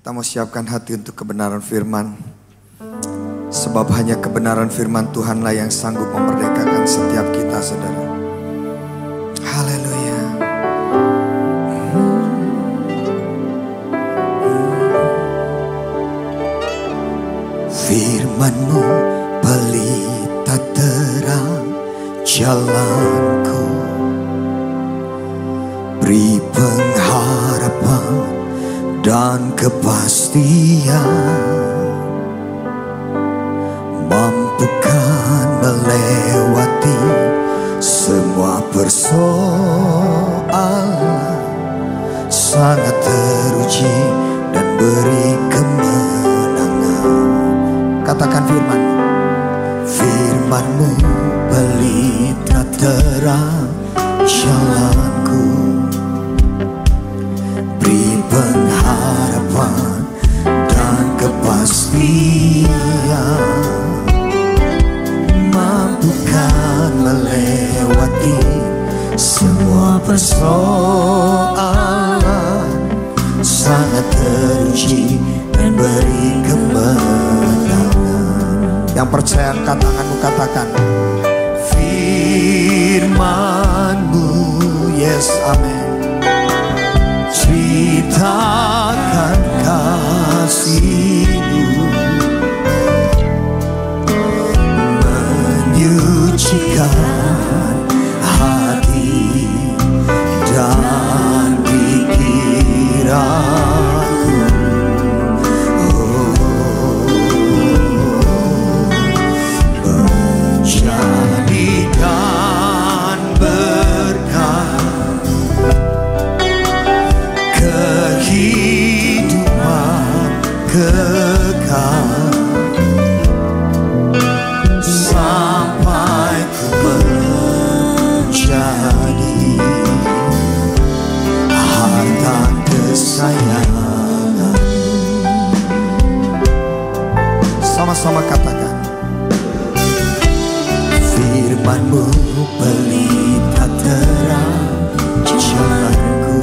Kita mau siapkan hati untuk kebenaran firman. Sebab hanya kebenaran firman Tuhanlah yang sanggup memerdekakan setiap kita, saudara. Haleluya. Firman-Mu pelita terang jalanku, beri pengharapan dan kepastian, mampukan melewati semua persoalan, sangat teruji dan beri kemenangan. Katakan firman. Firman-Mu pelita terang jalanku, beri pengharapan dan kepastian, mampukan melewati semua persoalan, sangat teruji dan beri kemenangan. Yang percaya angkat tanganmu, katakan firman-Mu, yes, amin. Ceritakan kasih-Mu, menyucikan hati dan pikiranku. Menjadikan berkat kehidupan kekal, sampai ku menjadi harta kesayangan. Sama-sama katakan. Firman-Mu pelita terang jalanku,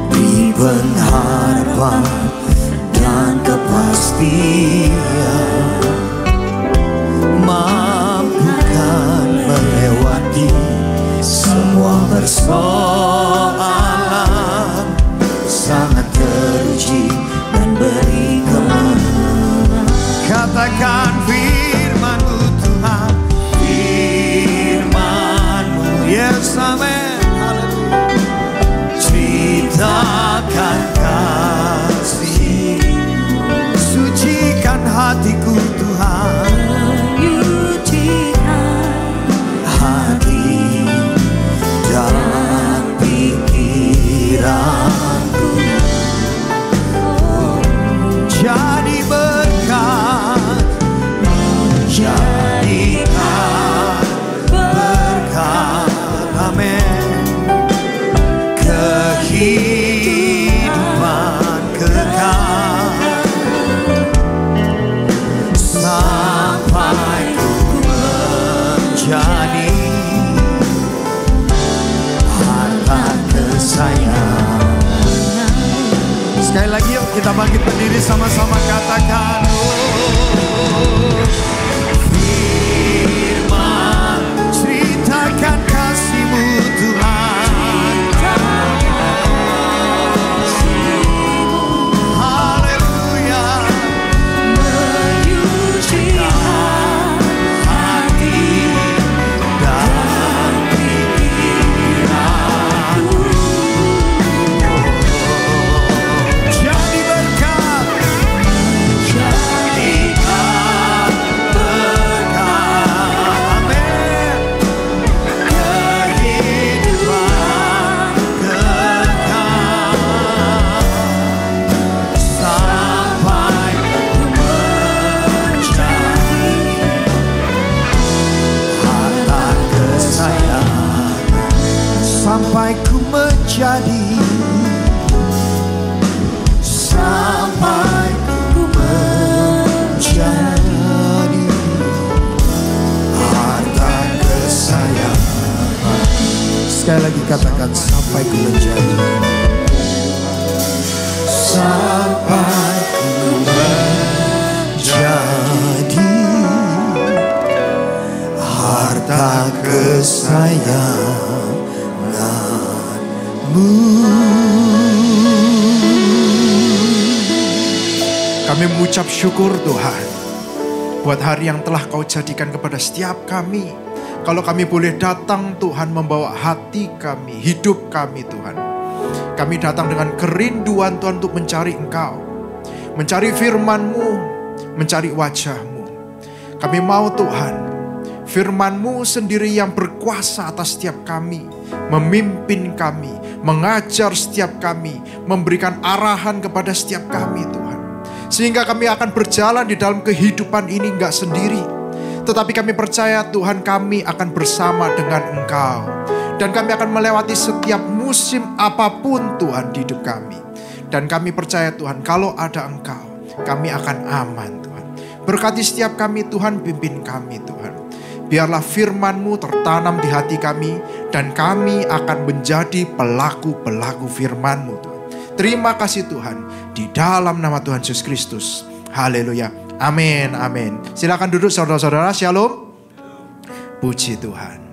beri pengharapan dan kepastian, mampukan melewati semua persoalan, sangat teruji dan beri kemenangan. Katakan firman-Mu Tuhan, firman-Mu, yes, amen, haleluya. Ceritakan kasih-Mu, sucikan hatiku Tuhan, menyucikan hati dan pikiranku, jadi berkat, jadikan berkat, amin, kehidupan kekal, sampai ku menjadi harta kesayangan. Sekali lagi yuk kita bangkit berdiri sama-sama katakan. Firman, ceritakan kasih-Mu Tuhan, haleluya. Menyucikan hati dan pikiranku, jadi berkat, jadikan berkat, amin, kehidupan kekal, sampai ku menjadi harta kesayangan, sampai ku menjadi, sampai ku menjadi harta kesayangan. Sekali lagi katakan, sampai ku menjadi, sampai ku menjadi harta kesayanganmu. Kami mengucap syukur Tuhan buat hari yang telah Kau jadikan kepada setiap kami. Kalau kami boleh datang Tuhan membawa hati kami, hidup kami Tuhan. Kami datang dengan kerinduan Tuhan untuk mencari Engkau. Mencari firman-Mu, mencari wajah-Mu. Kami mau Tuhan, firman-Mu sendiri yang berkuasa atas setiap kami. Memimpin kami, mengajar setiap kami, memberikan arahan kepada setiap kami Tuhan. Sehingga kami akan berjalan di dalam kehidupan ini enggak sendiri. Tetapi kami percaya Tuhan kami akan bersama dengan Engkau. Dan kami akan melewati setiap musim apapun Tuhan di hidup kami. Dan kami percaya Tuhan kalau ada Engkau kami akan aman Tuhan. Berkati setiap kami Tuhan, pimpin kami Tuhan. Biarlah firman-Mu tertanam di hati kami. Dan kami akan menjadi pelaku-pelaku firman-Mu Tuhan. Terima kasih Tuhan. Di dalam nama Tuhan Yesus Kristus. Haleluya. Amin. Amin. Silakan duduk saudara-saudara. Shalom. Puji Tuhan.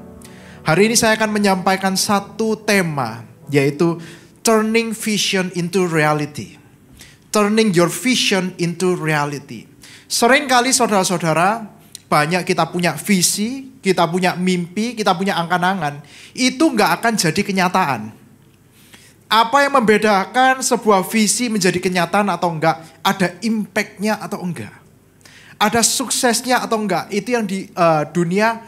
Hari ini saya akan menyampaikan satu tema. Yaitu turning vision into reality. Turning your vision into reality. Seringkali saudara-saudara, banyak kita punya visi, kita punya mimpi, kita punya angan-angan. Itu gak akan jadi kenyataan. Apa yang membedakan sebuah visi menjadi kenyataan atau enggak? Ada impact-nya atau enggak? Ada suksesnya atau enggak? Itu yang di dunia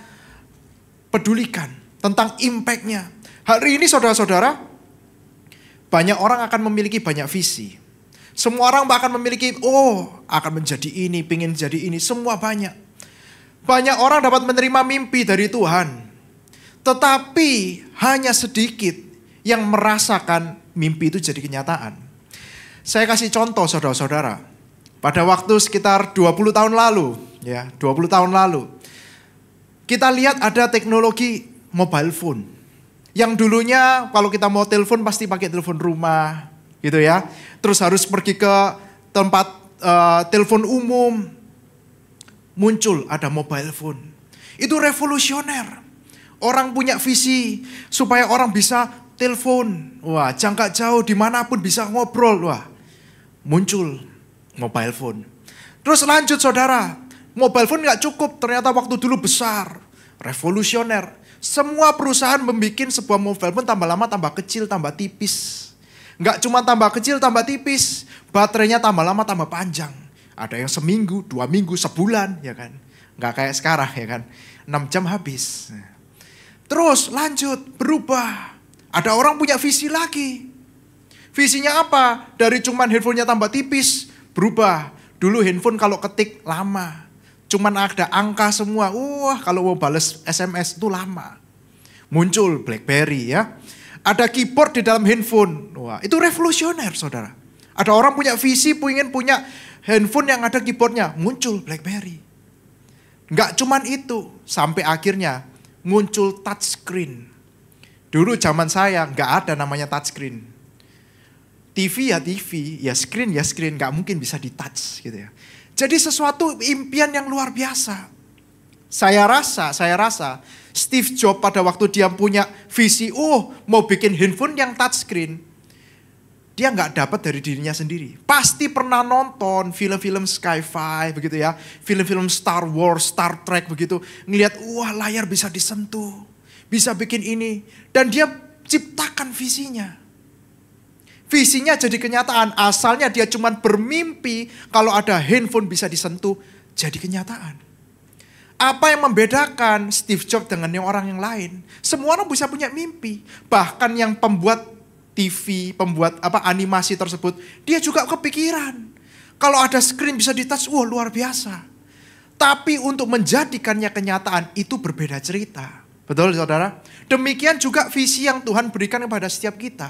pedulikan. Tentang impact-nya. Hari ini saudara-saudara, banyak orang akan memiliki banyak visi. Semua orang bahkan memiliki, akan menjadi ini, pengen jadi ini. Semua banyak. Banyak orang dapat menerima mimpi dari Tuhan. Tetapi hanya sedikit yang merasakan mimpi itu jadi kenyataan. Saya kasih contoh saudara-saudara. Pada waktu sekitar 20 tahun lalu, ya, 20 tahun lalu, kita lihat ada teknologi mobile phone. Yang dulunya kalau kita mau telepon pasti pakai telepon rumah, gitu ya. Terus harus pergi ke tempat telepon umum. Muncul ada mobile phone. Itu revolusioner. Orang punya visi supaya orang bisa telepon, wah jangka jauh dimanapun bisa ngobrol, wah muncul mobile phone. Terus lanjut saudara, mobile phone gak cukup, ternyata waktu dulu besar, revolusioner. Semua perusahaan membuat sebuah mobile phone tambah lama tambah kecil, tambah tipis. Gak cuma tambah kecil, tambah tipis, baterainya tambah lama tambah panjang. Ada yang seminggu, 2 minggu, sebulan, ya kan. Gak kayak sekarang ya kan, 6 jam habis. Terus lanjut, berubah. Ada orang punya visi lagi. Visinya apa? Dari cuman handphonenya tambah tipis, berubah. Dulu handphone kalau ketik lama. Cuman ada angka semua. Wah, kalau mau bales SMS itu lama. Muncul BlackBerry ya. Ada keyboard di dalam handphone. Wah, itu revolusioner saudara. Ada orang punya visi, pengen punya handphone yang ada keyboardnya. Muncul BlackBerry. Nggak cuman itu. Sampai akhirnya muncul touchscreen. Dulu zaman saya nggak ada namanya touchscreen. TV, ya screen, nggak mungkin bisa di touch gitu ya. Jadi sesuatu impian yang luar biasa. Saya rasa Steve Jobs pada waktu dia punya visi, mau bikin handphone yang touchscreen, dia nggak dapat dari dirinya sendiri. Pasti pernah nonton film-film sci-fi begitu ya, film-film Star Wars, Star Trek begitu, ngelihat layar bisa disentuh. Bisa bikin ini. Dan dia ciptakan visinya. Visinya jadi kenyataan. Asalnya dia cuma bermimpi kalau ada handphone bisa disentuh. Jadi kenyataan. Apa yang membedakan Steve Jobs dengan yang orang yang lain? Semua orang bisa punya mimpi. Bahkan yang pembuat TV, pembuat animasi tersebut, dia juga kepikiran. Kalau ada screen bisa di-touch, luar biasa. Tapi untuk menjadikannya kenyataan itu berbeda cerita. Betul saudara? Demikian juga visi yang Tuhan berikan kepada setiap kita.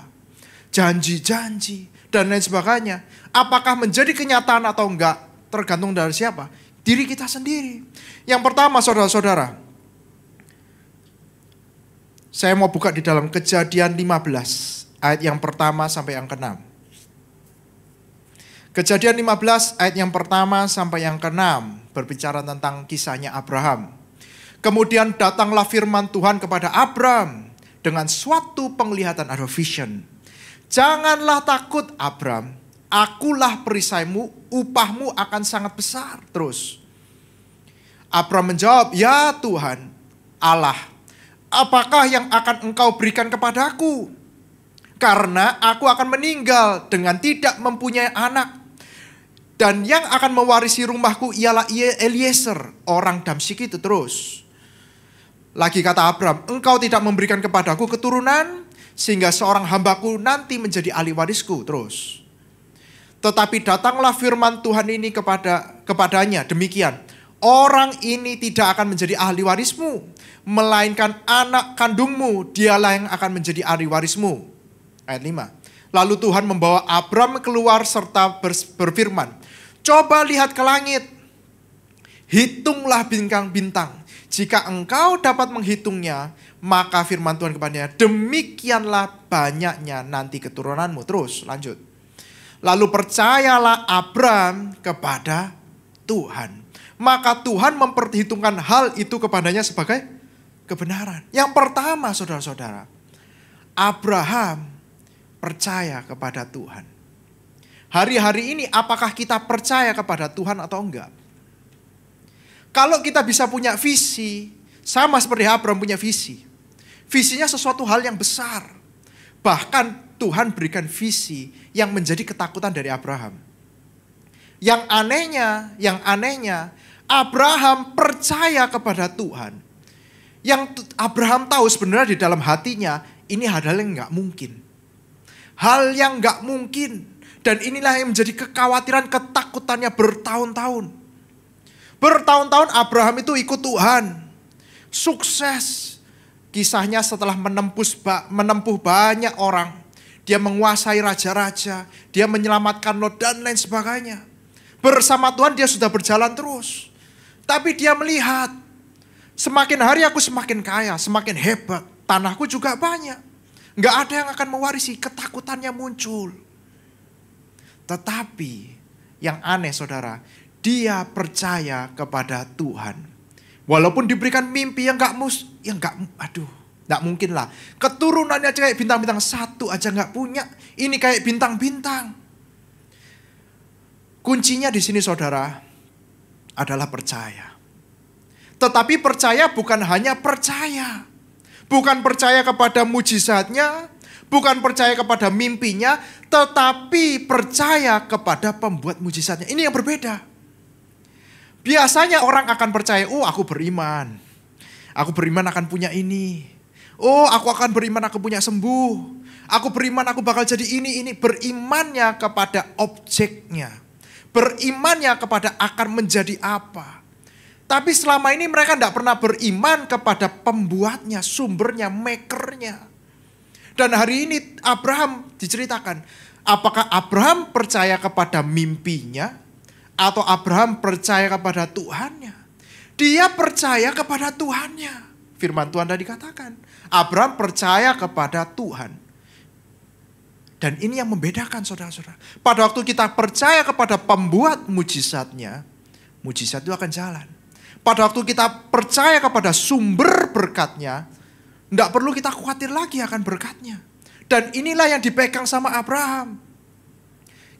Janji-janji dan lain sebagainya. Apakah menjadi kenyataan atau enggak tergantung dari siapa? Diri kita sendiri. Yang pertama saudara-saudara. Saya mau buka di dalam Kejadian 15. Ayat yang pertama sampai yang ke-6. Kejadian 15 ayat yang pertama sampai yang ke-6 berbicara tentang kisahnya Abraham. Kemudian datanglah firman Tuhan kepada Abram dengan suatu penglihatan atau vision. Janganlah takut Abram, akulah perisaimu, upahmu akan sangat besar. Terus Abram menjawab, ya Tuhan Allah, apakah yang akan engkau berikan kepadaku? Karena aku akan meninggal dengan tidak mempunyai anak. Dan yang akan mewarisi rumahku ialah Eliezer, orang Damsyik itu. Terus lagi kata Abram, engkau tidak memberikan kepadaku keturunan, sehingga seorang hambaku nanti menjadi ahli warisku. Terus tetapi datanglah firman Tuhan ini kepadanya demikian, orang ini tidak akan menjadi ahli warismu, melainkan anak kandungmu, dialah yang akan menjadi ahli warismu. Ayat 5. Lalu Tuhan membawa Abram keluar serta berfirman, coba lihat ke langit, hitunglah bintang-bintang. Jika engkau dapat menghitungnya, maka firman Tuhan kepadanya, demikianlah banyaknya nanti keturunanmu. Terus lanjut. Lalu percayalah Abram kepada Tuhan. Maka Tuhan memperhitungkan hal itu kepadanya sebagai kebenaran. Yang pertama saudara-saudara, Abraham percaya kepada Tuhan. Hari-hari ini apakah kita percaya kepada Tuhan atau enggak? Kalau kita bisa punya visi, sama seperti Abraham punya visi. Visinya sesuatu hal yang besar. Bahkan Tuhan berikan visi yang menjadi ketakutan dari Abraham. Yang anehnya, Abraham percaya kepada Tuhan. Yang Abraham tahu sebenarnya di dalam hatinya, ini hal yang enggak mungkin. Hal yang enggak mungkin. Dan inilah yang menjadi kekhawatiran, ketakutannya bertahun-tahun. Bertahun-tahun Abraham itu ikut Tuhan. Sukses. Kisahnya setelah menempuh banyak orang. Dia menguasai raja-raja. Dia menyelamatkan Lot dan lain sebagainya. Bersama Tuhan dia sudah berjalan terus. Tapi dia melihat, semakin hari aku semakin kaya, semakin hebat. Tanahku juga banyak. Nggak ada yang akan mewarisi, ketakutannya muncul. Tetapi yang aneh saudara, dia percaya kepada Tuhan. Walaupun diberikan mimpi yang nggak mungkin lah. Keturunannya kayak bintang-bintang, satu aja nggak punya. Ini kayak bintang-bintang. Kuncinya di sini saudara adalah percaya. Tetapi percaya bukan hanya percaya. Bukan percaya kepada mujizatnya, bukan percaya kepada mimpinya, tetapi percaya kepada pembuat mujizatnya. Ini yang berbeda. Biasanya orang akan percaya, oh aku beriman. Aku beriman akan punya ini. Oh aku akan beriman aku punya sembuh. Aku beriman aku bakal jadi ini. Berimannya kepada objeknya. Berimannya kepada akan menjadi apa. Tapi selama ini mereka tidak pernah beriman kepada pembuatnya, sumbernya, makernya. Dan hari ini Abraham diceritakan, apakah Abraham percaya kepada mimpinya atau Abraham percaya kepada Tuhannya? Dia percaya kepada Tuhannya. Firman Tuhan tadi katakan, Abraham percaya kepada Tuhan. Dan ini yang membedakan saudara-saudara. Pada waktu kita percaya kepada pembuat mujizatnya, mujizat itu akan jalan. Pada waktu kita percaya kepada sumber berkatnya, tidak perlu kita khawatir lagi akan berkatnya. Dan inilah yang dipegang sama Abraham.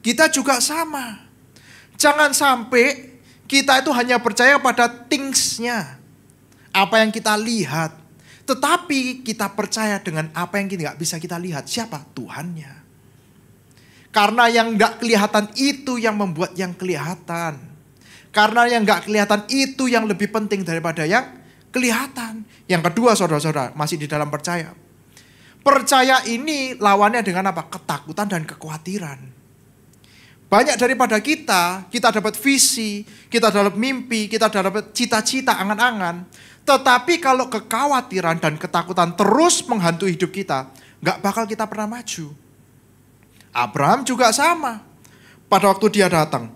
Kita juga sama. Jangan sampai kita itu hanya percaya pada thingsnya. Apa yang kita lihat. Tetapi kita percaya dengan apa yang tidak bisa kita lihat. Siapa? Tuhannya. Karena yang tidak kelihatan itu yang membuat yang kelihatan. Karena yang gak kelihatan itu yang lebih penting daripada yang kelihatan. Yang kedua saudara-saudara, masih di dalam percaya. Percaya ini lawannya dengan apa? Ketakutan dan kekhawatiran. Banyak daripada kita dapat visi, kita dapat mimpi, kita dapat cita-cita, angan-angan. Tetapi kalau kekhawatiran dan ketakutan terus menghantui hidup kita, gak bakal kita pernah maju. Abraham juga sama. Pada waktu dia datang,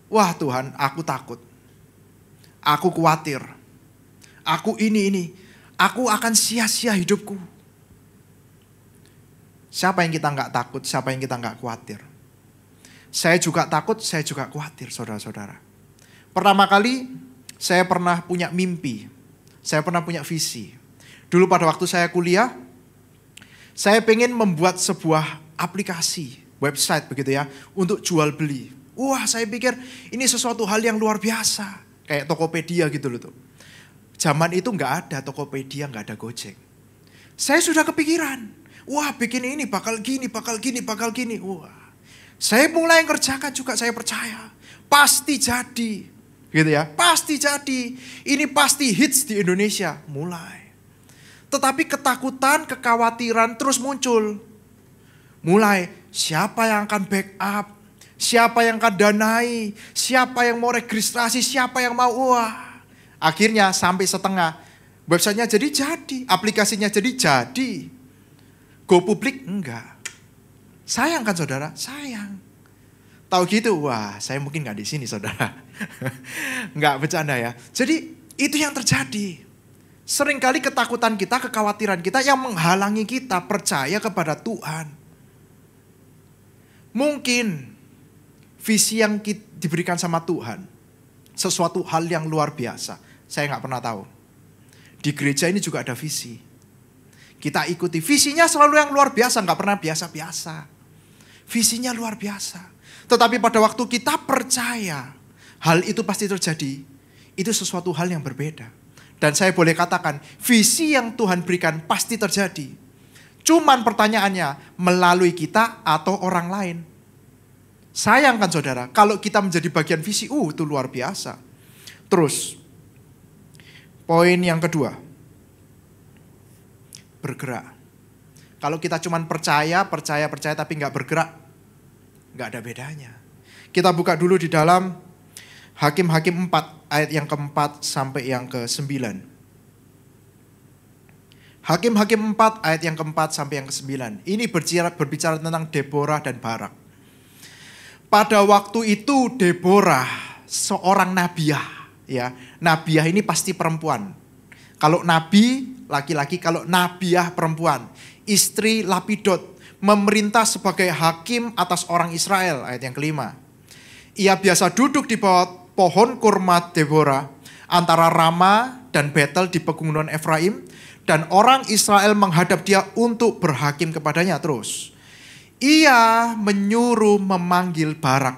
wah Tuhan, aku takut. Aku khawatir. Aku ini. Aku akan sia-sia hidupku. Siapa yang kita nggak takut? Siapa yang kita nggak khawatir? Saya juga takut, saya juga khawatir saudara-saudara. Pertama kali saya pernah punya mimpi, saya pernah punya visi. Dulu pada waktu saya kuliah, saya pengen membuat sebuah aplikasi, website begitu ya, untuk jual beli. Wah, saya pikir ini sesuatu hal yang luar biasa. Kayak Tokopedia gitu loh tuh. Zaman itu nggak ada Tokopedia, nggak ada Gojek. Saya sudah kepikiran, wah bikin ini bakal gini, bakal gini, bakal gini. Wah, saya mulai kerjakan juga, saya percaya. Pasti jadi. Gitu ya, pasti jadi. Ini pasti hits di Indonesia. Mulai. Tetapi ketakutan, kekhawatiran terus muncul. Mulai, siapa yang akan backup? Siapa yang akan danai? Siapa yang mau registrasi? Siapa yang mau? Wah. Akhirnya sampai setengah. Websitenya jadi. Aplikasinya jadi. Go publik? Enggak. Sayang kan saudara? Sayang. Tahu gitu, wah saya mungkin gak di sini saudara. Enggak bercanda ya. Jadi itu yang terjadi. Seringkali ketakutan kita, kekhawatiran kita yang menghalangi kita percaya kepada Tuhan. Mungkin visi yang diberikan sama Tuhan, sesuatu hal yang luar biasa. Saya gak pernah tahu. Di gereja ini juga ada visi. Kita ikuti, visinya selalu yang luar biasa, gak pernah biasa-biasa. Visinya luar biasa. Tetapi pada waktu kita percaya hal itu pasti terjadi, itu sesuatu hal yang berbeda. Dan saya boleh katakan, visi yang Tuhan berikan pasti terjadi. Cuman pertanyaannya, melalui kita atau orang lain. Sayang kan saudara, kalau kita menjadi bagian visi, itu luar biasa. Terus, poin yang kedua, bergerak. Kalau kita cuman percaya tapi gak bergerak, gak ada bedanya. Kita buka dulu di dalam Hakim-Hakim 4 ayat yang keempat sampai yang ke-9. Hakim-Hakim 4 ayat yang keempat sampai yang ke-9. Ini berbicara tentang Deborah dan Barak. Pada waktu itu Deborah seorang nabiah. Ya, nabiah ini pasti perempuan. Kalau nabi laki-laki, kalau nabiah perempuan. Istri Lapidot. Memerintah sebagai hakim atas orang Israel, ayat yang kelima. Ia biasa duduk di bawah pohon kurma Deborah, antara Rama dan Betel di pegunungan Efraim, dan orang Israel menghadap dia untuk berhakim kepadanya. Terus, ia menyuruh memanggil Barak.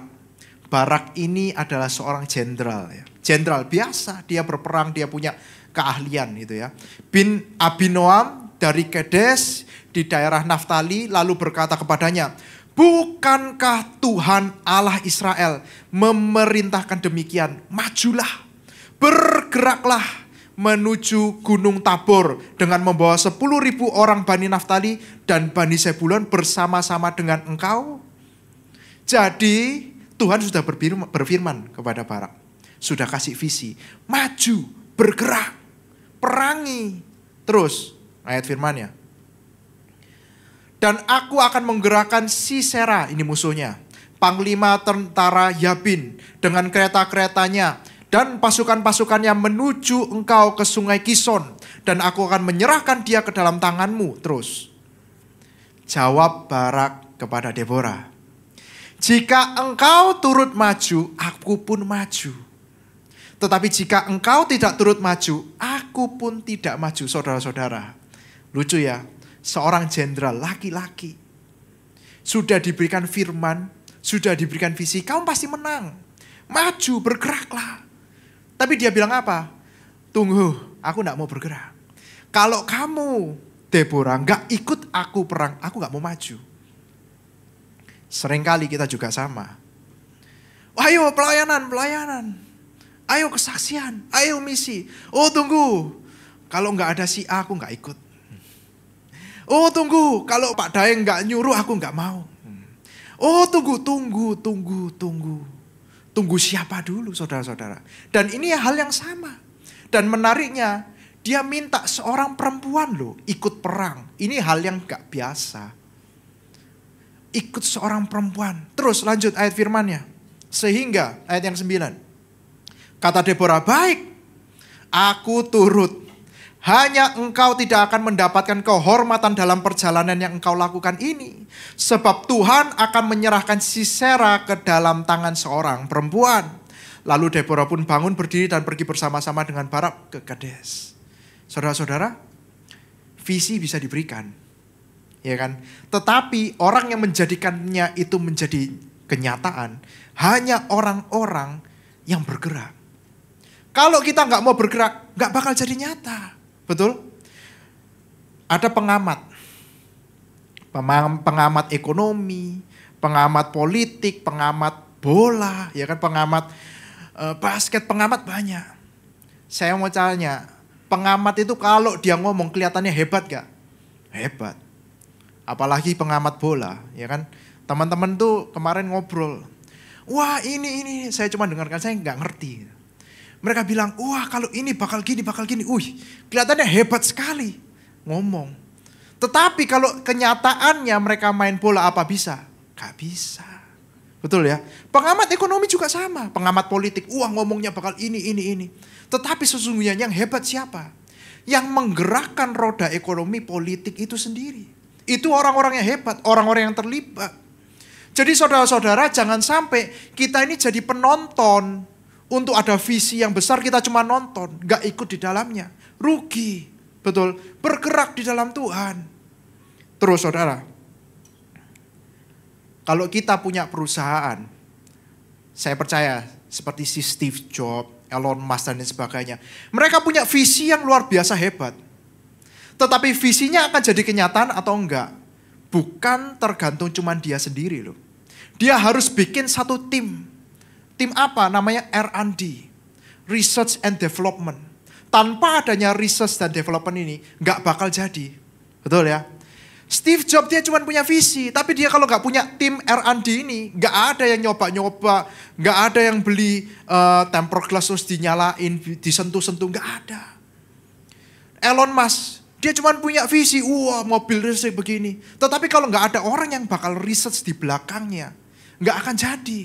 Barak ini adalah seorang jenderal, ya. Jenderal biasa, dia berperang, dia punya keahlian gitu ya. Bin Abinoam dari Kedes di daerah Naftali lalu berkata kepadanya, bukankah Tuhan Allah Israel memerintahkan demikian? Majulah, bergeraklah menuju Gunung Tabor dengan membawa 10.000 orang Bani Naftali dan Bani Zebulon bersama-sama dengan engkau. Jadi Tuhan sudah berfirman kepada Barak, sudah kasih visi, maju, bergerak, perangi. Terus ayat firmannya, dan aku akan menggerakkan Sisera, ini musuhnya, panglima tentara Yabin dengan kereta-keretanya dan pasukan-pasukannya menuju engkau ke sungai Kison, dan aku akan menyerahkan dia ke dalam tanganmu. Terus jawab Barak kepada Deborah, jika engkau turut maju, aku pun maju. Tetapi jika engkau tidak turut maju, aku pun tidak maju. Saudara-saudara, lucu ya. Seorang jenderal laki-laki sudah diberikan firman, sudah diberikan visi, kamu pasti menang. Maju, bergeraklah. Tapi dia bilang apa? Tunggu, aku gak mau bergerak. Kalau kamu, Deborah, gak ikut aku perang, aku gak mau maju. Seringkali kita juga sama. Ayo pelayanan. Ayo kesaksian, ayo misi. Oh tunggu, kalau gak ada si A, aku gak ikut. Oh tunggu, kalau Pak Daeng gak nyuruh aku gak mau. Oh tunggu. Tunggu siapa dulu saudara-saudara. Dan ini hal yang sama. Dan menariknya, dia minta seorang perempuan loh ikut perang. Ini hal yang gak biasa. Ikut seorang perempuan. Terus lanjut ayat firmannya. Sehingga ayat yang 9. Kata Deborah, baik, aku turut. Hanya engkau tidak akan mendapatkan kehormatan dalam perjalanan yang engkau lakukan ini. Sebab Tuhan akan menyerahkan Sisera ke dalam tangan seorang perempuan. Lalu Deborah pun bangun berdiri dan pergi bersama-sama dengan Barak ke Kades. Saudara-saudara, visi bisa diberikan. Ya kan? Tetapi orang yang menjadikannya itu menjadi kenyataan hanya orang-orang yang bergerak. Kalau kita nggak mau bergerak, nggak bakal jadi nyata. Betul? Ada pengamat ekonomi, pengamat politik, pengamat bola, ya kan, pengamat basket, pengamat banyak. Saya mau tanya, pengamat itu kalau dia ngomong kelihatannya hebat gak? Hebat. Apalagi pengamat bola, ya kan? Teman-teman tuh kemarin ngobrol. Wah ini, saya cuma dengarkan, saya nggak ngerti. Mereka bilang, wah kalau ini bakal gini. Kelihatannya hebat sekali ngomong. Tetapi kalau kenyataannya mereka main bola apa bisa? Gak bisa. Betul ya? Pengamat ekonomi juga sama. Pengamat politik, wah ngomongnya bakal ini. Tetapi sesungguhnya yang hebat siapa? Yang menggerakkan roda ekonomi politik itu sendiri. Itu orang-orang yang hebat, orang-orang yang terlibat. Jadi saudara-saudara, jangan sampai kita ini jadi penonton. Untuk ada visi yang besar kita cuma nonton, gak ikut di dalamnya. Rugi, betul. Bergerak di dalam Tuhan. Terus saudara, kalau kita punya perusahaan, saya percaya seperti si Steve Jobs, Elon Musk dan sebagainya. Mereka punya visi yang luar biasa hebat. Tetapi visinya akan jadi kenyataan atau enggak, bukan tergantung cuma dia sendiri loh. Dia harus bikin satu tim. Tim apa? Namanya R&D, Research and Development. Tanpa adanya research dan development ini, nggak bakal jadi. Betul ya? Steve Jobs dia cuma punya visi, tapi dia kalau nggak punya tim R&D ini, nggak ada yang nyoba-nyoba, nggak ada yang beli tempered glass terus dinyalain, disentuh-sentuh, nggak ada. Elon Musk, dia cuma punya visi, wah mobil listrik begini. Tetapi kalau nggak ada orang yang bakal research di belakangnya, nggak akan jadi.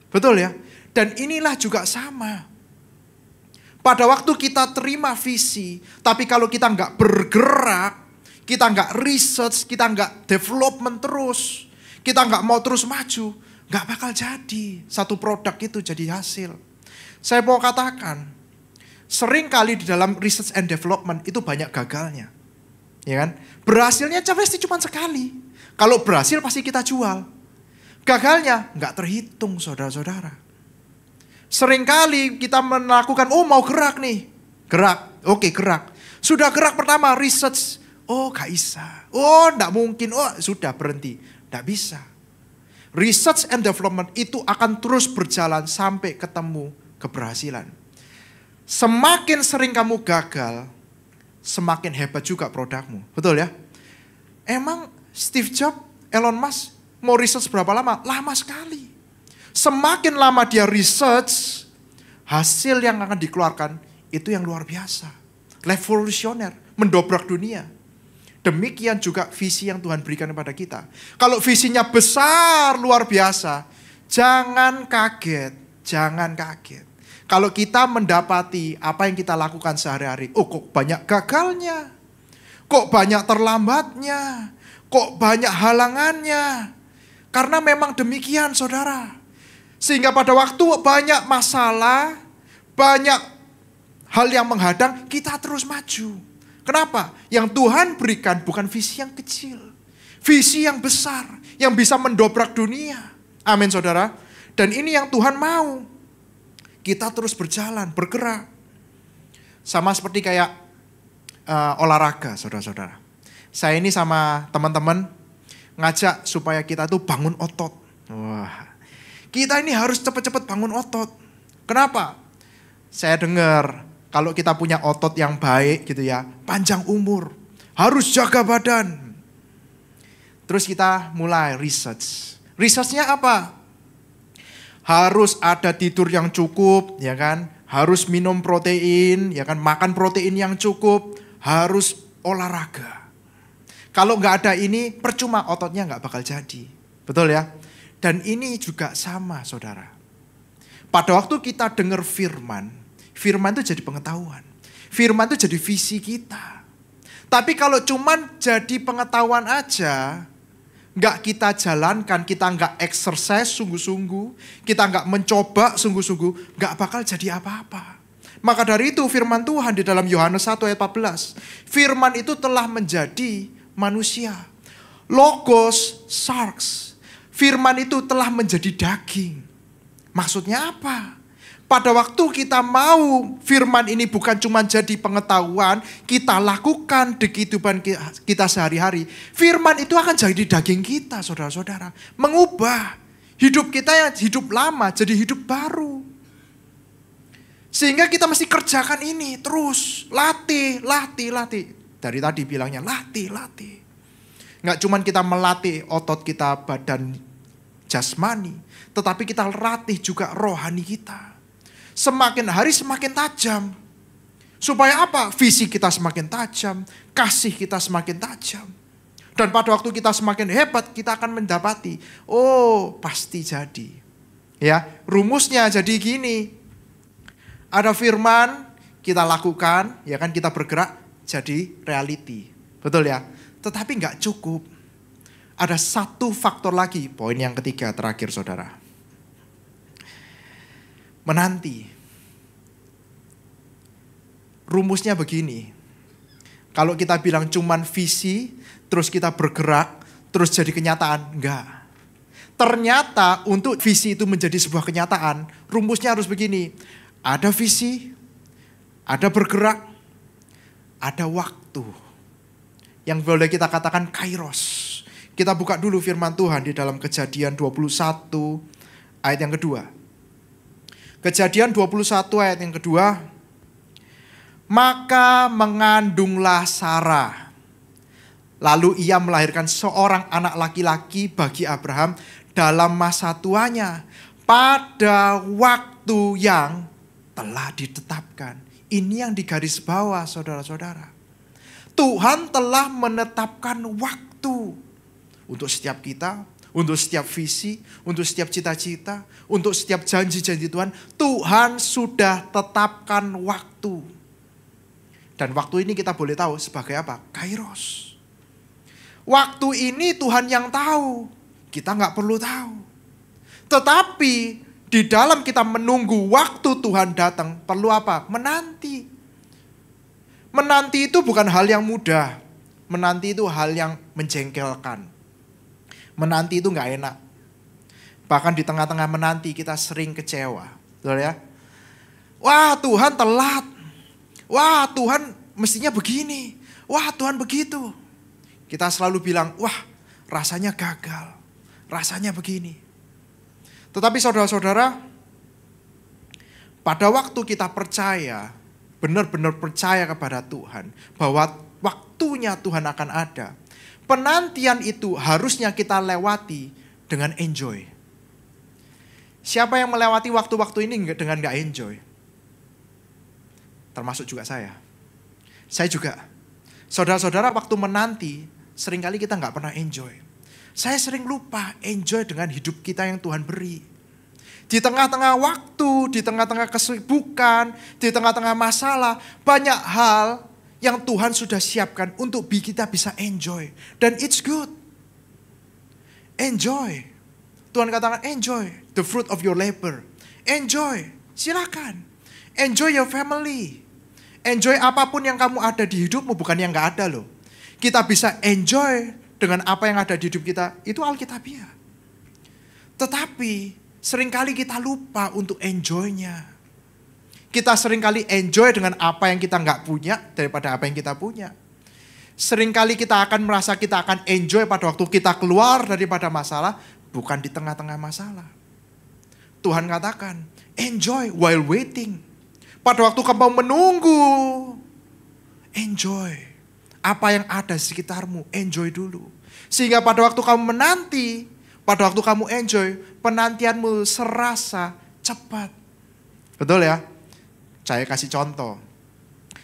Betul ya? Dan inilah juga sama. Pada waktu kita terima visi, tapi kalau kita nggak bergerak, kita nggak research, kita nggak development terus, kita nggak mau terus maju, nggak bakal jadi. Satu produk itu jadi hasil. Saya mau katakan, sering kali di dalam research and development itu banyak gagalnya. Ya kan? Berhasilnya pasti cuma sekali. Kalau berhasil pasti kita jual. Gagalnya nggak terhitung saudara-saudara. Seringkali kita melakukan, mau gerak nih. Gerak, oke gerak. Sudah gerak pertama, research. Gak bisa. Nggak mungkin. Sudah berhenti. Nggak bisa. Research and development itu akan terus berjalan sampai ketemu keberhasilan. Semakin sering kamu gagal, semakin hebat juga produkmu. Betul ya? Emang Steve Jobs, Elon Musk, mau research berapa lama? Lama sekali. Semakin lama dia research, hasil yang akan dikeluarkan itu yang luar biasa. Revolusioner, mendobrak dunia. Demikian juga visi yang Tuhan berikan kepada kita. Kalau visinya besar, luar biasa, jangan kaget. Kalau kita mendapati apa yang kita lakukan sehari-hari, kok banyak gagalnya, kok banyak terlambatnya, kok banyak halangannya. Karena memang demikian saudara. Sehingga pada waktu banyak masalah, banyak hal yang menghadang, kita terus maju. Kenapa? Yang Tuhan berikan bukan visi yang kecil. Visi yang besar, yang bisa mendobrak dunia. Amin saudara. Dan ini yang Tuhan mau. Kita terus berjalan, bergerak. Sama seperti kayak olahraga saudara-saudara. Saya ini sama teman-teman ngajak supaya kita tuh bangun otot. Wah, kita ini harus cepat-cepat bangun otot. Kenapa? Saya dengar kalau kita punya otot yang baik gitu ya, panjang umur, harus jaga badan. Terus kita mulai research. Researchnya apa? Harus ada tidur yang cukup, ya kan? Harus minum protein, ya kan? Makan protein yang cukup, harus olahraga. Kalau nggak ada ini, percuma ototnya nggak bakal jadi. Betul ya? Dan ini juga sama saudara. Pada waktu kita dengar firman itu jadi pengetahuan. Firman itu jadi visi kita. Tapi kalau cuman jadi pengetahuan aja, nggak kita jalankan, kita nggak exercise sungguh-sungguh, kita nggak mencoba sungguh-sungguh, nggak bakal jadi apa-apa. Maka dari itu firman Tuhan di dalam Yohanes 1 ayat 14, firman itu telah menjadi manusia. Logos, sarx. Firman itu telah menjadi daging. Maksudnya apa? Pada waktu kita mau firman ini bukan cuma jadi pengetahuan, kita lakukan di kehidupan kita sehari-hari. Firman itu akan jadi daging kita, saudara-saudara. Mengubah hidup kita yang hidup lama jadi hidup baru. Sehingga kita mesti kerjakan ini terus. Latih. Dari tadi bilangnya latih. Nggak cuma kita melatih otot kita, badan jasmani. Tetapi kita latih juga rohani kita. Semakin hari semakin tajam. Supaya apa? Visi kita semakin tajam. Kasih kita semakin tajam. Dan pada waktu kita semakin hebat, kita akan mendapati. Oh, pasti jadi. Ya, rumusnya jadi gini. Ada firman, kita lakukan, ya kan, kita bergerak, jadi reality. Betul ya? Tetapi nggak cukup. Ada satu faktor lagi, poin yang ketiga terakhir saudara. Menanti. Rumusnya begini. Kalau kita bilang cuman visi, terus kita bergerak, terus jadi kenyataan, enggak. Ternyata untuk visi itu menjadi sebuah kenyataan, rumusnya harus begini. Ada visi, ada bergerak, ada waktu. Yang boleh kita katakan kairos. Kita buka dulu firman Tuhan di dalam Kejadian 21 ayat yang kedua. Kejadian 21 ayat yang kedua. Maka mengandunglah Sarah. Lalu ia melahirkan seorang anak laki-laki bagi Abraham dalam masa tuanya. Pada waktu yang telah ditetapkan. Ini yang digaris bawah saudara-saudara. Tuhan telah menetapkan waktu. Untuk setiap kita. Untuk setiap visi, untuk setiap cita-cita, untuk setiap janji-janji Tuhan, Tuhan sudah tetapkan waktu. Dan waktu ini kita boleh tahu sebagai apa? Kairos. Waktu ini Tuhan yang tahu, kita nggak perlu tahu. Tetapi di dalam kita menunggu waktu Tuhan datang, perlu apa? Menanti. Menanti itu bukan hal yang mudah. Menanti itu hal yang menjengkelkan. Menanti itu gak enak. Bahkan di tengah-tengah menanti kita sering kecewa. Betul ya? Wah Tuhan telat. Wah Tuhan mestinya begini. Wah Tuhan begitu. Kita selalu bilang, wah rasanya gagal. Rasanya begini. Tetapi saudara-saudara, pada waktu kita percaya, benar-benar percaya kepada Tuhan, bahwa waktunya Tuhan akan ada. Penantian itu harusnya kita lewati dengan enjoy. Siapa yang melewati waktu-waktu ini dengan gak enjoy? Termasuk juga saya. Saya juga. Saudara-saudara waktu menanti, seringkali kita gak pernah enjoy. Saya sering lupa enjoy dengan hidup kita yang Tuhan beri. Di tengah-tengah waktu, di tengah-tengah kesibukan, di tengah-tengah masalah, banyak hal yang Tuhan sudah siapkan untuk kita bisa enjoy. Dan it's good. Enjoy. Tuhan katakan enjoy the fruit of your labor. Enjoy. Silakan. Enjoy your family. Enjoy apapun yang kamu ada di hidupmu, bukan yang gak ada loh. Kita bisa enjoy dengan apa yang ada di hidup kita. Itu Alkitabiah. Tetapi seringkali kita lupa untuk enjoy-nya. Kita seringkali enjoy dengan apa yang kita nggak punya daripada apa yang kita punya. Seringkali kita akan merasa kita akan enjoy pada waktu kita keluar daripada masalah, bukan di tengah-tengah masalah. Tuhan katakan, enjoy while waiting. Pada waktu kamu menunggu, enjoy. Apa yang ada di sekitarmu, enjoy dulu. Sehingga pada waktu kamu menanti, pada waktu kamu enjoy, penantianmu serasa cepat. Betul ya? Saya kasih contoh.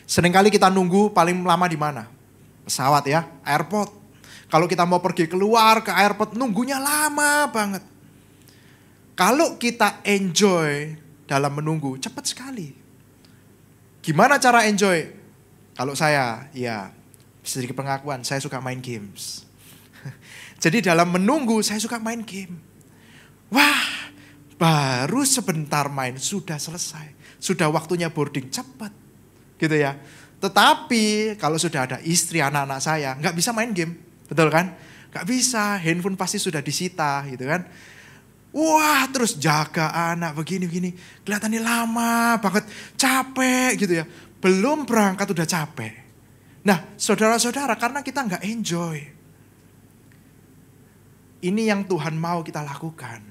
Seringkali kita nunggu paling lama di mana? Pesawat ya, airport. Kalau kita mau pergi keluar ke airport, nunggunya lama banget. Kalau kita enjoy dalam menunggu, cepat sekali. Gimana cara enjoy? Kalau saya, ya sedikit pengakuan, saya suka main games. Jadi dalam menunggu, saya suka main game. Wah, baru sebentar main, sudah selesai. Sudah waktunya boarding, cepat. Gitu ya. Tetapi kalau sudah ada istri, anak-anak saya, nggak bisa main game. Betul kan? Nggak bisa, handphone pasti sudah disita gitu kan. Wah, terus jaga anak begini-begini. Kelihatannya lama banget, capek gitu ya. Belum berangkat udah capek. Nah, saudara-saudara, karena kita nggak enjoy. Ini yang Tuhan mau kita lakukan.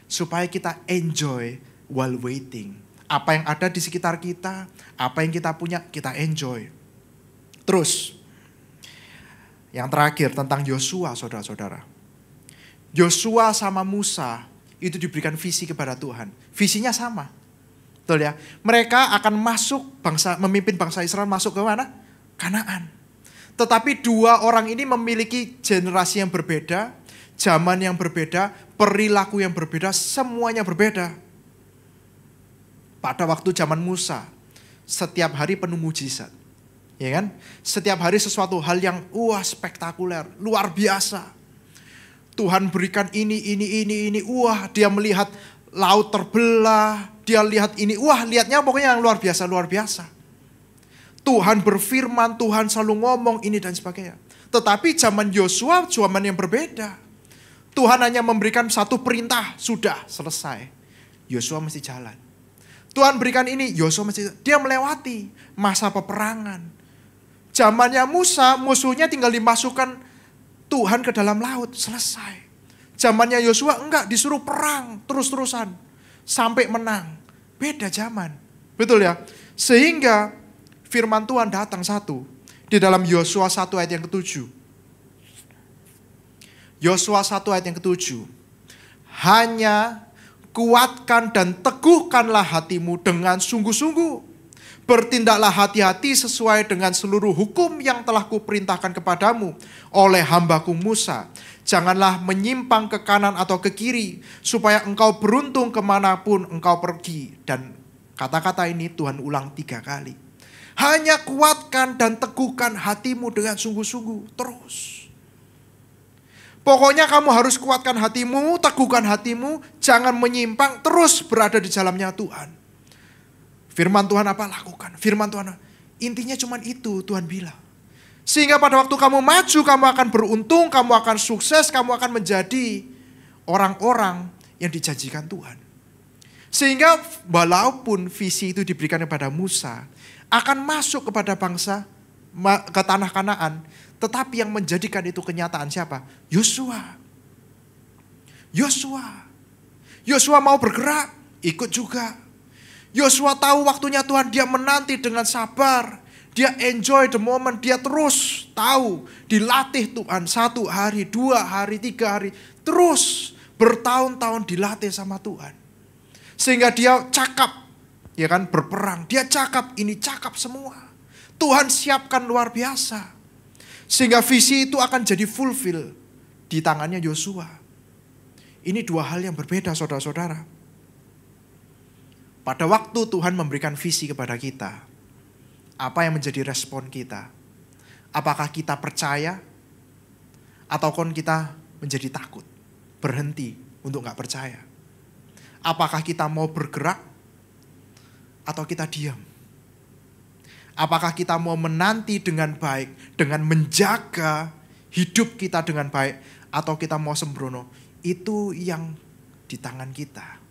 Supaya kita enjoy while waiting. Apa yang ada di sekitar kita, apa yang kita punya, kita enjoy. Terus, yang terakhir tentang Yosua, saudara-saudara. Yosua sama Musa itu diberikan visi kepada Tuhan. Visinya sama. Betul ya? Mereka akan memimpin bangsa Israel masuk ke mana? Kanaan. Tetapi dua orang ini memiliki generasi yang berbeda, zaman yang berbeda, perilaku yang berbeda, semuanya berbeda. Pada waktu zaman Musa, setiap hari penuh mujizat. Ya kan? Setiap hari sesuatu hal yang spektakuler, luar biasa. Tuhan berikan ini. Wah, dia melihat laut terbelah. Dia lihat ini. Wah, lihatnya pokoknya yang luar biasa. Tuhan berfirman, Tuhan selalu ngomong ini dan sebagainya. Tetapi zaman Yosua, zaman yang berbeda. Tuhan hanya memberikan satu perintah, sudah selesai. Yosua mesti jalan. Tuhan berikan ini, Yosua mesti, dia melewati masa peperangan. Zamannya Musa, musuhnya tinggal dimasukkan Tuhan ke dalam laut, selesai. Zamannya Yosua enggak, disuruh perang terus-terusan sampai menang. Beda zaman. Betul ya? Sehingga firman Tuhan datang satu di dalam Yosua 1 ayat yang ke-7. Yosua 1 ayat yang ke-7. Hanya kuatkan dan teguhkanlah hatimu dengan sungguh-sungguh. Bertindaklah hati-hati sesuai dengan seluruh hukum yang telah kuperintahkan kepadamu oleh hambaku Musa. Janganlah menyimpang ke kanan atau ke kiri, supaya engkau beruntung kemanapun engkau pergi. Dan kata-kata ini Tuhan ulang 3 kali. Hanya kuatkan dan teguhkan hatimu dengan sungguh-sungguh. Terus. Pokoknya kamu harus kuatkan hatimu, teguhkan hatimu, jangan menyimpang, terus berada di jalannya Tuhan. Firman Tuhan apa? Lakukan. Firman Tuhan, intinya cuma itu Tuhan bilang. Sehingga pada waktu kamu maju, kamu akan beruntung, kamu akan sukses, kamu akan menjadi orang-orang yang dijanjikan Tuhan. Sehingga walaupun visi itu diberikan kepada Musa, akan masuk kepada bangsa, ke tanah Kanaan, tetapi yang menjadikan itu kenyataan siapa? Yosua. Yosua mau bergerak, ikut juga. Yosua tahu waktunya Tuhan, dia menanti dengan sabar. Dia enjoy the moment, dia terus tahu. Dilatih Tuhan 1 hari, 2 hari, 3 hari. Terus bertahun-tahun dilatih sama Tuhan. Sehingga dia cakap, ya kan, berperang. Dia cakap, ini cakap semua. Tuhan siapkan luar biasa. Sehingga visi itu akan jadi fulfill di tangannya Yosua. Ini 2 hal yang berbeda, saudara-saudara. Pada waktu Tuhan memberikan visi kepada kita, apa yang menjadi respon kita? Apakah kita percaya? Ataukah kita menjadi takut? Berhenti untuk gak percaya? Apakah kita mau bergerak? Atau kita diam? Apakah kita mau menanti dengan baik, dengan menjaga hidup kita dengan baik, atau kita mau sembrono? Itu yang di tangan kita.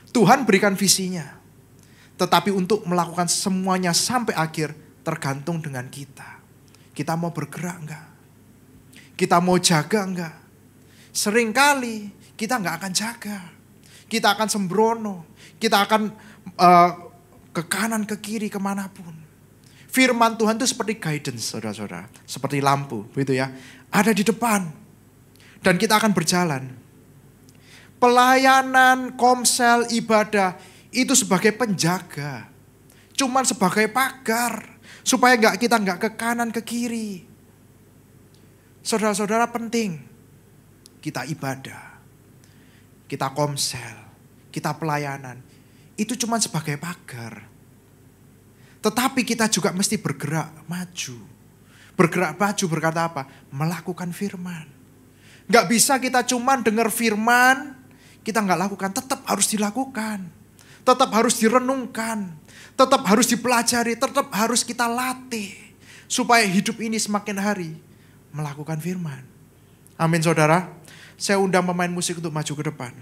Tuhan berikan visinya. Tetapi untuk melakukan semuanya sampai akhir tergantung dengan kita. Kita mau bergerak enggak? Kita mau jaga enggak? Seringkali kita enggak akan jaga. Kita akan sembrono. Kita akan ke kanan, ke kiri, kemanapun. Firman Tuhan itu seperti guidance, saudara-saudara. Seperti lampu, begitu ya. Ada di depan. Dan kita akan berjalan. Pelayanan, komsel, ibadah itu sebagai penjaga. Cuman sebagai pagar. Supaya kita nggak ke kanan, ke kiri. Saudara-saudara, penting. Kita ibadah. Kita komsel. Kita pelayanan. Itu cuman sebagai pagar. Tetapi kita juga mesti bergerak maju. Bergerak maju berkata apa? Melakukan firman. Gak bisa kita cuman dengar firman, kita gak lakukan. Tetap harus dilakukan. Tetap harus direnungkan. Tetap harus dipelajari. Tetap harus kita latih. Supaya hidup ini semakin hari melakukan firman. Amin saudara. Saya undang pemain musik untuk maju ke depan.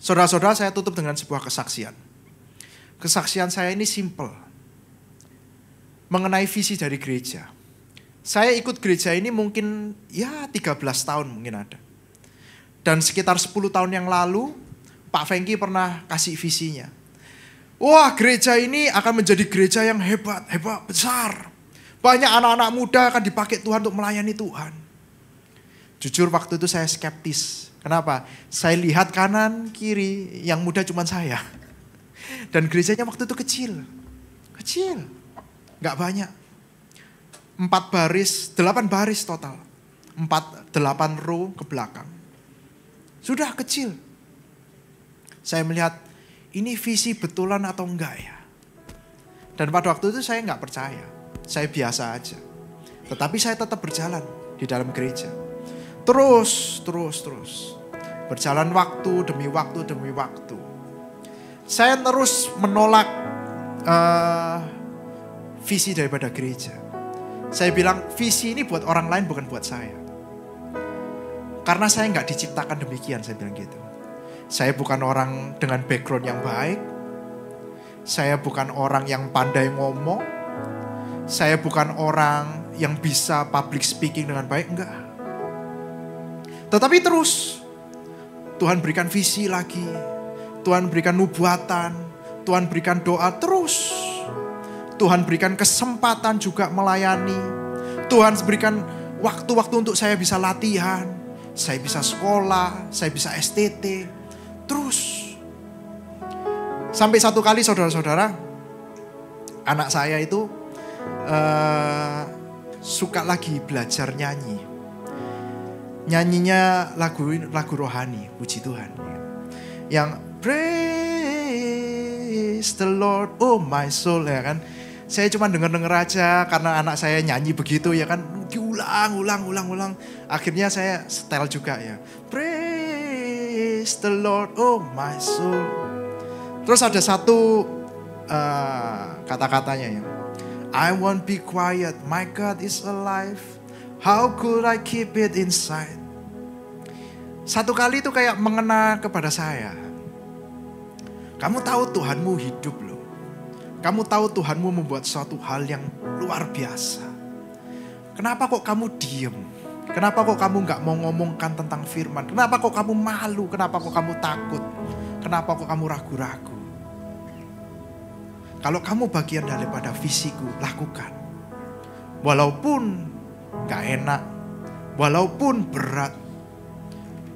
Saudara-saudara, saya tutup dengan sebuah kesaksian. Kesaksian saya ini simple. Mengenai visi dari gereja. Saya ikut gereja ini mungkin 13 tahun mungkin ada. Dan sekitar 10 tahun yang lalu, Pak Fengki pernah kasih visinya. Wah, gereja ini akan menjadi gereja yang hebat, besar. Banyak anak-anak muda akan dipakai Tuhan untuk melayani Tuhan. Jujur waktu itu saya skeptis. Kenapa? Saya lihat kanan, kiri, yang muda cuma saya. Dan gerejanya waktu itu kecil. Gak banyak. 8 baris total. 8 row ke belakang. Sudah kecil. Saya melihat, ini visi betulan atau enggak ya? Dan pada waktu itu saya gak percaya. Saya biasa aja. Tetapi saya tetap berjalan di dalam gereja. Terus. Berjalan waktu demi waktu. Saya terus menolak visi daripada gereja. Saya bilang visi ini buat orang lain bukan buat saya. Karena saya nggak diciptakan demikian, saya bilang gitu. Saya bukan orang dengan background yang baik. Saya bukan orang yang pandai ngomong. Saya bukan orang yang bisa public speaking dengan baik, enggak. Tetapi terus Tuhan berikan visi lagi. Tuhan berikan nubuatan. Tuhan berikan doa terus. Tuhan berikan kesempatan juga melayani. Tuhan berikan waktu-waktu untuk saya bisa latihan. Saya bisa sekolah. Saya bisa STT. Terus. Sampai satu kali saudara-saudara. Anak saya itu suka lagi belajar nyanyi. Nyanyinya lagu rohani. Puji Tuhan. Yang praise the Lord, oh my soul, ya kan. Saya cuma denger aja karena anak saya nyanyi begitu ya kan. Diulang. Akhirnya saya setel juga ya. Praise the Lord, oh my soul. Terus ada satu kata-katanya ya. I won't be quiet, my God is alive. How could I keep it inside? Satu kali itu kayak mengena kepada saya. Kamu tahu Tuhanmu hidup loh. Kamu tahu Tuhanmu membuat suatu hal yang luar biasa. Kenapa kok kamu diem? Kenapa kok kamu gak mau ngomongkan tentang firman? Kenapa kok kamu malu? Kenapa kok kamu takut? Kenapa kok kamu ragu-ragu? Kalau kamu bagian daripada visiku, lakukan. Walaupun gak enak, walaupun berat,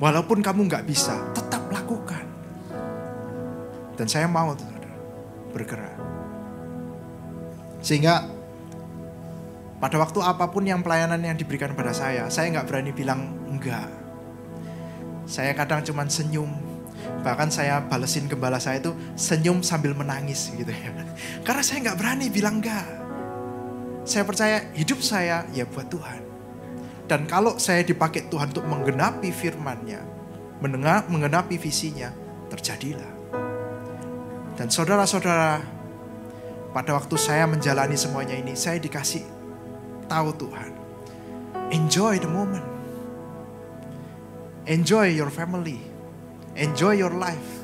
walaupun kamu gak bisa, tetap lakukan. Dan saya mau saudara, bergerak. Sehingga pada waktu apapun yang pelayanan yang diberikan pada saya gak berani bilang enggak. Saya kadang cuma senyum. Bahkan saya balesin gembala saya itu senyum sambil menangis gitu ya. Karena saya gak berani bilang enggak. Saya percaya hidup saya ya buat Tuhan. Dan kalau saya dipakai Tuhan untuk menggenapi firman-Nya, menggenapi visinya, terjadilah. Dan saudara-saudara, pada waktu saya menjalani semuanya ini, saya dikasih tahu Tuhan. Enjoy the moment. Enjoy your family. Enjoy your life.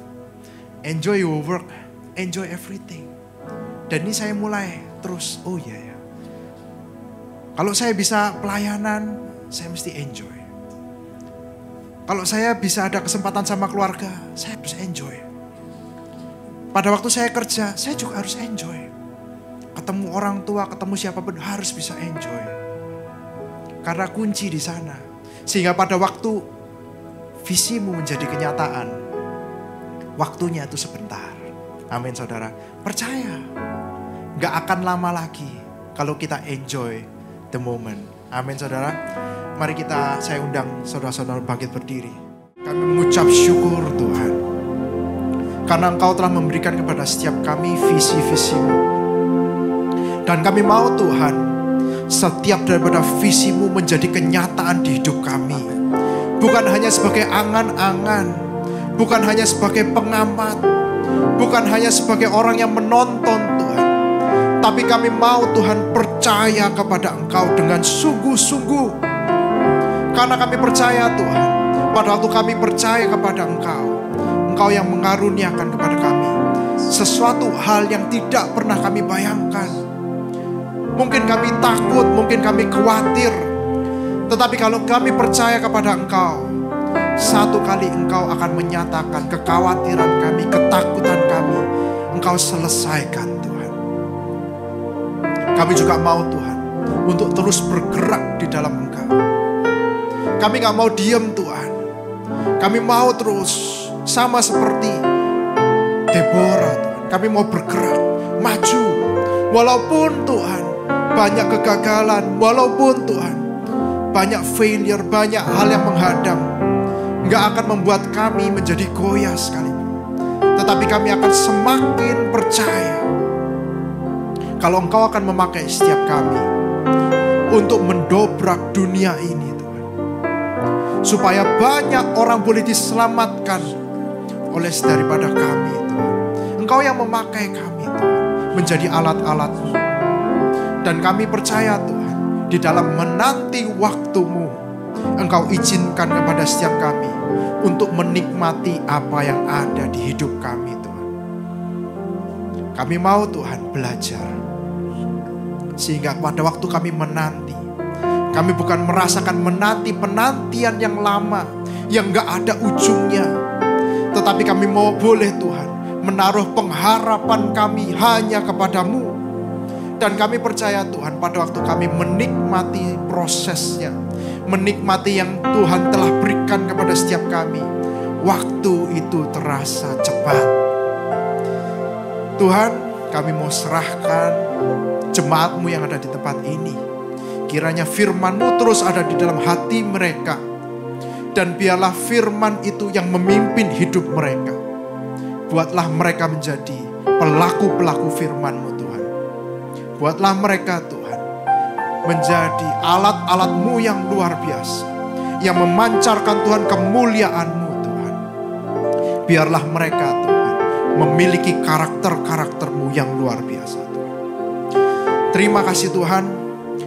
Enjoy your work. Enjoy everything. Dan ini saya mulai terus, oh iya ya. Kalau saya bisa pelayanan, saya mesti enjoy. Kalau saya bisa ada kesempatan sama keluarga, saya harus enjoy. Pada waktu saya kerja, saya juga harus enjoy. Ketemu orang tua, ketemu siapapun harus bisa enjoy. Karena kunci di sana. Sehingga pada waktu visimu menjadi kenyataan, waktunya itu sebentar. Amin saudara. Percaya. Gak akan lama lagi kalau kita enjoy the moment. Amin saudara. Mari saya undang saudara-saudara bangkit berdiri. Kami mengucap syukur Tuhan. Karena Engkau telah memberikan kepada setiap kami visi-visi-Mu. Dan kami mau Tuhan, setiap daripada visi-Mu menjadi kenyataan di hidup kami. Bukan hanya sebagai angan-angan, bukan hanya sebagai pengamat, bukan hanya sebagai orang yang menonton Tuhan. Tapi kami mau Tuhan percaya kepada Engkau dengan sungguh-sungguh. Karena kami percaya Tuhan, pada waktu kami percaya kepada Engkau, Engkau yang mengaruniakan kepada kami sesuatu hal yang tidak pernah kami bayangkan. Mungkin kami takut, mungkin kami khawatir. Tetapi kalau kami percaya kepada Engkau, satu kali Engkau akan menyatakan kekhawatiran kami, ketakutan kami, Engkau selesaikan Tuhan. Kami juga mau Tuhan untuk terus bergerak di dalam Engkau. Kami gak mau diam Tuhan. Kami mau terus sama seperti Deborah Tuhan. Kami mau bergerak, maju. Walaupun Tuhan banyak kegagalan, walaupun Tuhan banyak failure, banyak hal yang menghadang, gak akan membuat kami menjadi goyah sekalipun. Tetapi kami akan semakin percaya kalau Engkau akan memakai setiap kami untuk mendobrak dunia ini Tuhan. Supaya banyak orang boleh diselamatkan oleh daripada kami Tuhan. Engkau yang memakai kami Tuhan menjadi alat-alat-Mu. Dan kami percaya Tuhan, di dalam menanti waktu-Mu, Engkau izinkan kepada setiap kami untuk menikmati apa yang ada di hidup kami Tuhan. Kami mau Tuhan belajar, sehingga pada waktu kami menanti, kami bukan merasakan menanti penantian yang lama, yang gak ada ujungnya. Tetapi kami mau boleh Tuhan menaruh pengharapan kami hanya kepada-Mu. Dan kami percaya Tuhan pada waktu kami menikmati prosesnya, menikmati yang Tuhan telah berikan kepada setiap kami, waktu itu terasa cepat. Tuhan, kami mau serahkan jemaat-Mu yang ada di tempat ini. Kiranya firman-Mu terus ada di dalam hati mereka. Dan biarlah firman itu yang memimpin hidup mereka. Buatlah mereka menjadi pelaku-pelaku firman-Mu Tuhan. Buatlah mereka Tuhan menjadi alat-alat-Mu yang luar biasa, yang memancarkan Tuhan kemuliaan-Mu Tuhan. Biarlah mereka Tuhan memiliki karakter-karakter-Mu yang luar biasa Tuhan. Terima kasih Tuhan.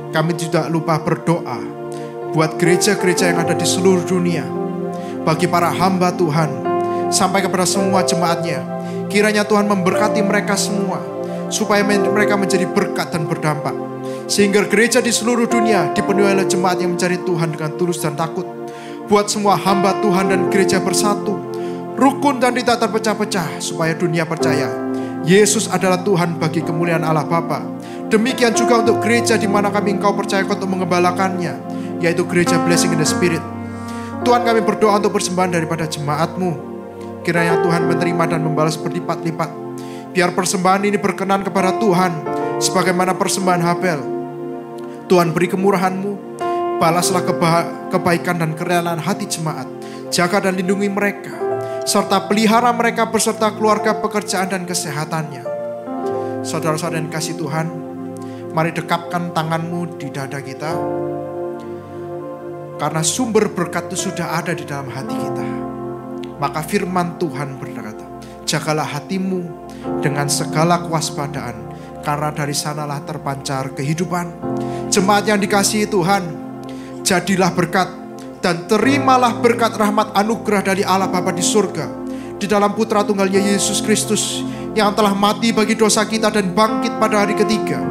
Kami tidak lupa berdoa buat gereja-gereja yang ada di seluruh dunia. Bagi para hamba Tuhan, sampai kepada semua jemaatnya. Kiranya Tuhan memberkati mereka semua, supaya mereka menjadi berkat dan berdampak. Sehingga gereja di seluruh dunia dipenuhi oleh jemaat yang mencari Tuhan dengan tulus dan takut. Buat semua hamba Tuhan dan gereja bersatu, rukun dan tidak terpecah-pecah, supaya dunia percaya Yesus adalah Tuhan bagi kemuliaan Allah Bapa. Demikian juga untuk gereja di mana kami Engkau percaya untuk mengembalakannya, yaitu gereja Blessing in the Spirit. Tuhan, kami berdoa untuk persembahan daripada jemaat-Mu. Kiranya Tuhan menerima dan membalas berlipat-lipat. Biar persembahan ini berkenan kepada Tuhan, sebagaimana persembahan Habel. Tuhan, beri kemurahan-Mu, balaslah kebaikan dan kerelaan hati jemaat. Jaga dan lindungi mereka, serta pelihara mereka beserta keluarga, pekerjaan dan kesehatannya. Saudara-saudara yang kasih Tuhan, mari dekapkan tangan-Mu di dada kita. Karena sumber berkat itu sudah ada di dalam hati kita. Maka firman Tuhan berkata, jagalah hatimu dengan segala kewaspadaan, karena dari sanalah terpancar kehidupan. Jemaat yang dikasihi Tuhan, jadilah berkat dan terimalah berkat rahmat anugerah dari Allah Bapa di surga, di dalam Putra Tunggalnya Yesus Kristus, yang telah mati bagi dosa kita dan bangkit pada hari ketiga,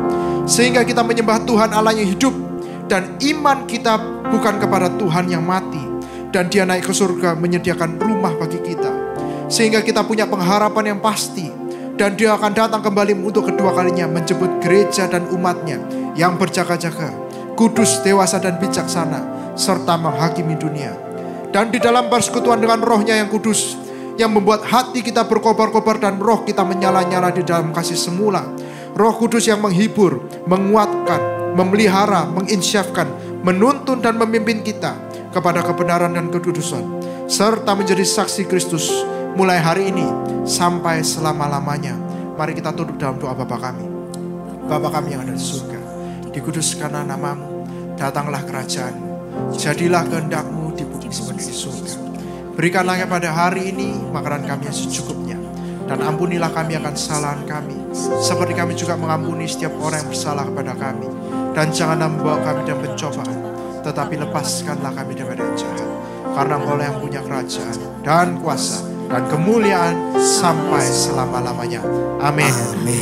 sehingga kita menyembah Tuhan Allah yang hidup. Dan iman kita bukan kepada Tuhan yang mati, dan Dia naik ke surga menyediakan rumah bagi kita, sehingga kita punya pengharapan yang pasti. Dan Dia akan datang kembali untuk kedua kalinya, menjemput gereja dan umatnya yang berjaga-jaga, kudus, dewasa dan bijaksana, serta menghakimi dunia. Dan di dalam persekutuan dengan Roh-Nya yang kudus, yang membuat hati kita berkobar-kobar dan roh kita menyala-nyala di dalam kasih semula. Roh Kudus yang menghibur, menguatkan, memelihara, menginsyafkan, menuntun dan memimpin kita kepada kebenaran dan kekudusan, serta menjadi saksi Kristus mulai hari ini sampai selama-lamanya. Mari kita tunduk dalam doa Bapa kami. Bapa kami yang ada di surga, dikuduskanlah namamu, datanglah kerajaan-mu, jadilah kehendak-mu di bumi seperti di surga. Berikanlah kepada hari ini makanan kami yang secukupnya, dan ampunilah kami akan kesalahan kami, seperti kami juga mengampuni setiap orang yang bersalah kepada kami. Dan janganlah membawa kami dalam pencobaan, tetapi lepaskanlah kami daripada yang jahat. Karena Engkau yang punya kerajaan dan kuasa dan kemuliaan sampai selama-lamanya. Amin.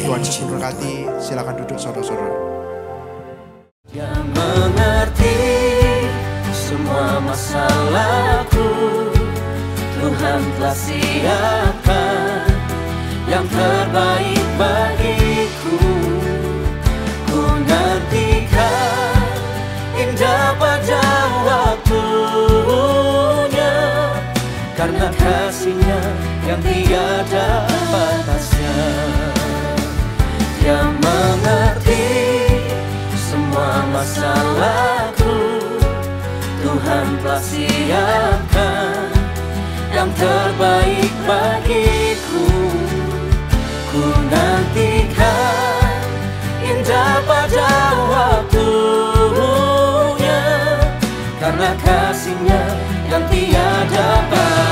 Tuhan Yesus memberkati. Silakan duduk saudara-saudara. Yang mengerti semua masalahku, Tuhan telah siapkan yang terbaik bagiku. Ku nantikan indah pada waktunya, karena kasih-Nya yang tiada batasnya. Dia mengerti semua masalahku, Tuhan telah siapkan yang terbaik bagiku. Ku nantikan indah pada waktunya, karena kasih-Nya yang tiada batas.